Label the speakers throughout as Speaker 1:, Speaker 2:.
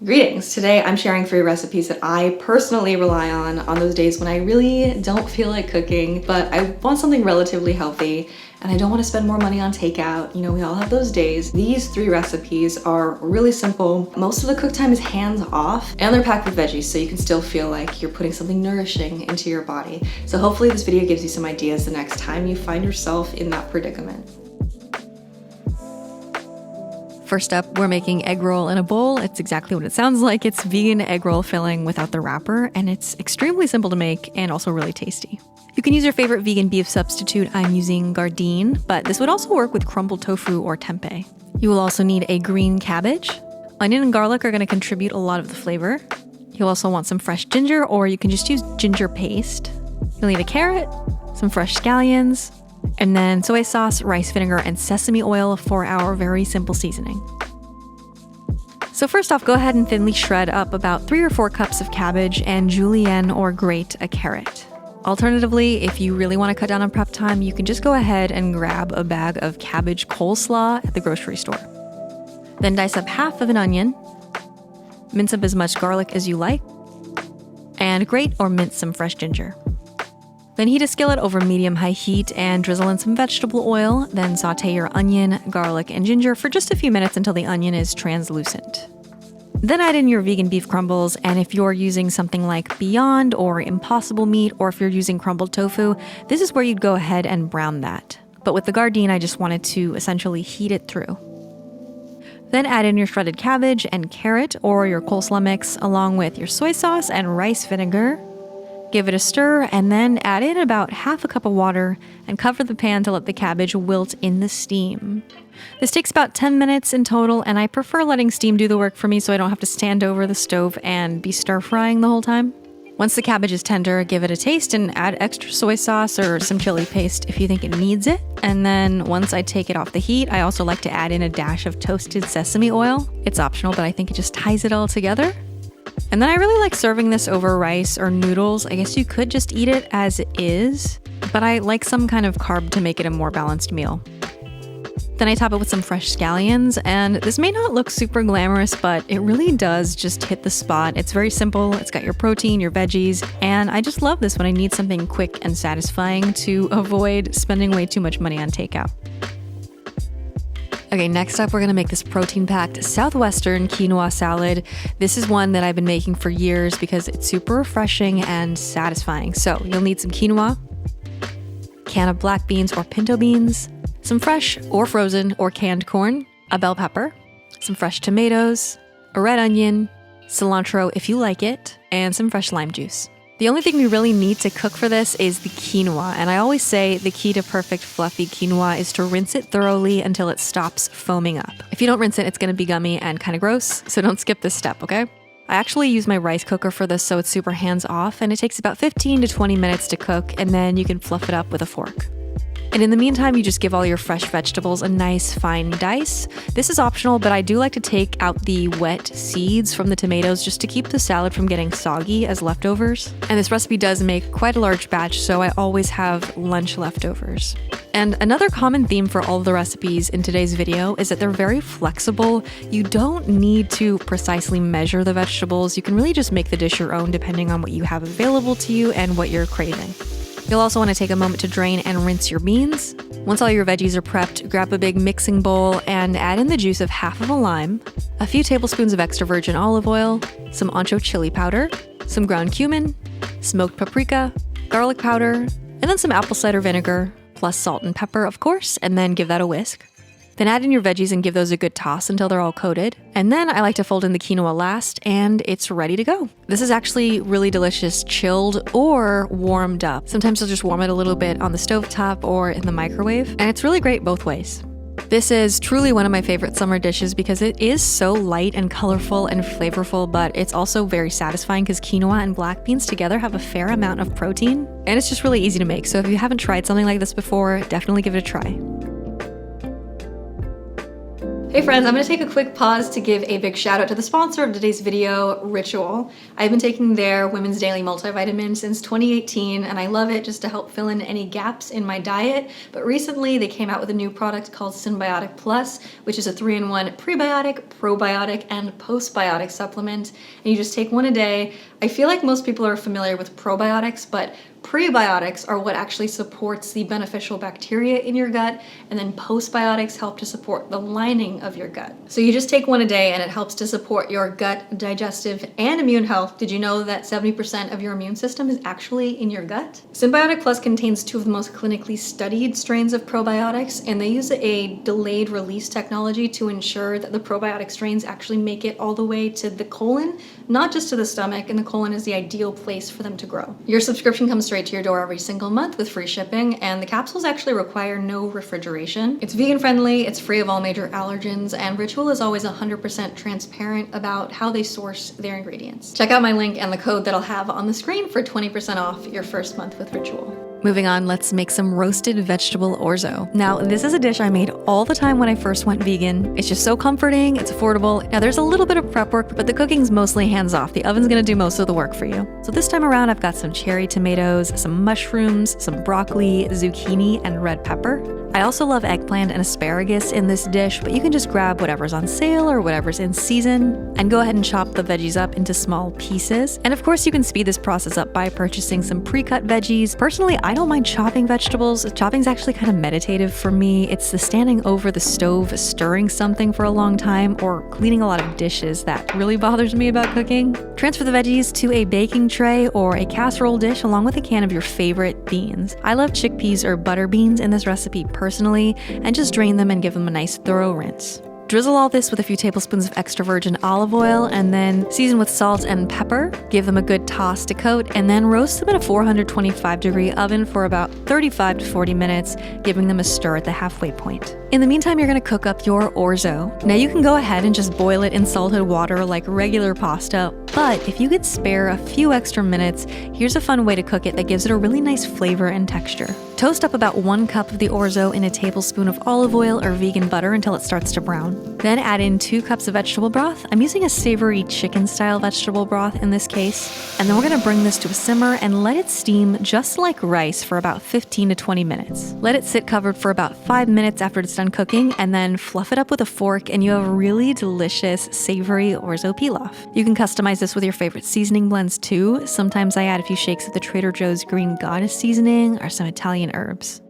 Speaker 1: Greetings! Today I'm sharing 3 recipes that I personally rely on those days when I really don't feel like cooking, but I want something relatively healthy and I don't want to spend more money on takeout. You know, we all have those days. These 3 recipes are really simple. Most of the cook time is hands off and they're packed with veggies, so you can still feel like you're putting something nourishing into your body. So hopefully this video gives you some ideas the next time you find yourself in that predicament.
Speaker 2: First up, we're making egg roll in a bowl. It's exactly what it sounds like. It's vegan egg roll filling without the wrapper, and it's extremely simple to make and also really tasty. You can use your favorite vegan beef substitute. I'm using gardein, but this would also work with crumbled tofu or tempeh. You will also need a green cabbage. Onion and garlic are going to contribute a lot of the flavor. You'll also want some fresh ginger, or you can just use ginger paste. You'll need a carrot, some fresh scallions, and then soy sauce, rice vinegar, and sesame oil for our very simple seasoning. So first off, go ahead and thinly shred up about 3 or 4 cups of cabbage and julienne or grate a carrot. Alternatively, if you really want to cut down on prep time, you can just go ahead and grab a bag of cabbage coleslaw at the grocery store. Then dice up half of an onion, mince up as much garlic as you like, and grate or mince some fresh ginger. Then heat a skillet over medium-high heat and drizzle in some vegetable oil. Then sauté your onion, garlic, and ginger for just a few minutes until the onion is translucent. Then add in your vegan beef crumbles, and if you're using something like Beyond or Impossible meat, or if you're using crumbled tofu, this is where you'd go ahead and brown that. But with the gardein, I just wanted to essentially heat it through. Then add in your shredded cabbage and carrot or your coleslaw mix, along with your soy sauce and rice vinegar. Give it a stir, and then add in about half a cup of water and cover the pan to let the cabbage wilt in the steam. This takes about 10 minutes in total, and I prefer letting steam do the work for me so I don't have to stand over the stove and be stir-frying the whole time. Once the cabbage is tender, give it a taste and add extra soy sauce or some chili paste if you think it needs it. And then once I take it off the heat, I also like to add in a dash of toasted sesame oil. It's optional, but I think it just ties it all together. And then I really like serving this over rice or noodles. I guess you could just eat it as it is, but I like some kind of carb to make it a more balanced meal. Then I top it with some fresh scallions, and this may not look super glamorous, but it really does just hit the spot. It's very simple, it's got your protein, your veggies, and I just love this when I need something quick and satisfying to avoid spending way too much money on takeout. Okay, next up, we're gonna make this protein-packed Southwestern quinoa salad. This is one that I've been making for years because it's super refreshing and satisfying. So you'll need some quinoa, can of black beans or pinto beans, some fresh or frozen or canned corn, a bell pepper, some fresh tomatoes, a red onion, cilantro if you like it, and some fresh lime juice. The only thing we really need to cook for this is the quinoa, and I always say the key to perfect fluffy quinoa is to rinse it thoroughly until it stops foaming up. If you don't rinse it, it's gonna be gummy and kind of gross, so don't skip this step, okay? I actually use my rice cooker for this, so it's super hands-off, and it takes about 15 to 20 minutes to cook, and then you can fluff it up with a fork. And in the meantime, you just give all your fresh vegetables a nice fine dice. This is optional, but I do like to take out the wet seeds from the tomatoes just to keep the salad from getting soggy as leftovers. And this recipe does make quite a large batch, so I always have lunch leftovers. And another common theme for all of the recipes in today's video is that they're very flexible. You don't need to precisely measure the vegetables. You can really just make the dish your own depending on what you have available to you and what you're craving. You'll also want to take a moment to drain and rinse your beans. Once all your veggies are prepped, grab a big mixing bowl and add in the juice of half of a lime, a few tablespoons of extra virgin olive oil, some ancho chili powder, some ground cumin, smoked paprika, garlic powder, and then some apple cider vinegar, plus salt and pepper, of course, and then give that a whisk. Then add in your veggies and give those a good toss until they're all coated. And then I like to fold in the quinoa last, and it's ready to go. This is actually really delicious chilled or warmed up. Sometimes you'll just warm it a little bit on the stovetop or in the microwave, and it's really great both ways. This is truly one of my favorite summer dishes because it is so light and colorful and flavorful, but it's also very satisfying because quinoa and black beans together have a fair amount of protein, and it's just really easy to make. So if you haven't tried something like this before, definitely give it a try.
Speaker 1: Hey friends, I'm going to take a quick pause to give a big shout out to the sponsor of today's video, Ritual. I've been taking their Women's Daily Multivitamin since 2018 and I love it just to help fill in any gaps in my diet. But recently they came out with a new product called Symbiotic Plus, which is a 3-in-1 prebiotic, probiotic, and postbiotic supplement. And you just take one a day. I feel like most people are familiar with probiotics, but prebiotics are what actually supports the beneficial bacteria in your gut, and then postbiotics help to support the lining of your gut. So you just take one a day and it helps to support your gut, digestive, and immune health. Did you know that 70% of your immune system is actually in your gut? Symbiotic Plus contains 2 of the most clinically studied strains of probiotics, and they use a delayed release technology to ensure that the probiotic strains actually make it all the way to the colon, not just to the stomach, and the colon is the ideal place for them to grow. Your subscription comes straight to your door every single month with free shipping, and the capsules actually require no refrigeration. It's vegan friendly, it's free of all major allergens, and Ritual is always 100% transparent about how they source their ingredients. Check out my link and the code that I'll have on the screen for 20% off your first month with Ritual.
Speaker 2: Moving on, let's make some roasted vegetable orzo. Now, this is a dish I made all the time when I first went vegan. It's just so comforting, it's affordable. Now, there's a little bit of prep work, but the cooking's mostly hands-off. The oven's gonna do most of the work for you. So this time around, I've got some cherry tomatoes, some mushrooms, some broccoli, zucchini, and red pepper. I also love eggplant and asparagus in this dish, but you can just grab whatever's on sale or whatever's in season and go ahead and chop the veggies up into small pieces. And of course, you can speed this process up by purchasing some pre-cut veggies. Personally, I don't mind chopping vegetables. Chopping's actually kind of meditative for me. It's the standing over the stove, stirring something for a long time, or cleaning a lot of dishes that really bothers me about cooking. Transfer the veggies to a baking tray or a casserole dish along with a can of your favorite beans. I love chickpeas or butter beans in this recipe personally, and just drain them and give them a nice thorough rinse. Drizzle all this with a few tablespoons of extra virgin olive oil and then season with salt and pepper. Give them a good toss to coat and then roast them in a 425-degree oven for about 35 to 40 minutes, giving them a stir at the halfway point. In the meantime, you're gonna cook up your orzo. Now you can go ahead and just boil it in salted water like regular pasta, but if you could spare a few extra minutes, here's a fun way to cook it that gives it a really nice flavor and texture. Toast up about 1 cup of the orzo in a tablespoon of olive oil or vegan butter until it starts to brown. Then add in 2 cups of vegetable broth. I'm using a savory chicken-style vegetable broth in this case. And then we're gonna bring this to a simmer and let it steam just like rice for about 15 to 20 minutes. Let it sit covered for about 5 minutes after it's done cooking, and then fluff it up with a fork and you have a really delicious savory orzo pilaf. You can customize this with your favorite seasoning blends too. Sometimes I add a few shakes of the Trader Joe's green goddess seasoning or some Italian herbs.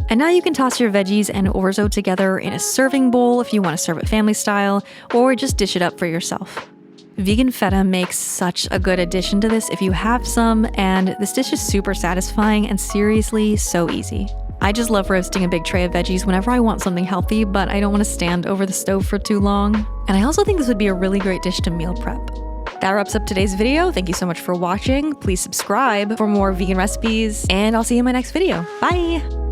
Speaker 2: And now you can toss your veggies and orzo together in a serving bowl if you want to serve it family style, or just dish it up for yourself. Vegan feta makes such a good addition to this if you have some, and this dish is super satisfying and seriously so easy. I just love roasting a big tray of veggies whenever I want something healthy, but I don't want to stand over the stove for too long. And I also think this would be a really great dish to meal prep. That wraps up today's video. Thank you so much for watching. Please subscribe for more vegan recipes, and I'll see you in my next video. Bye!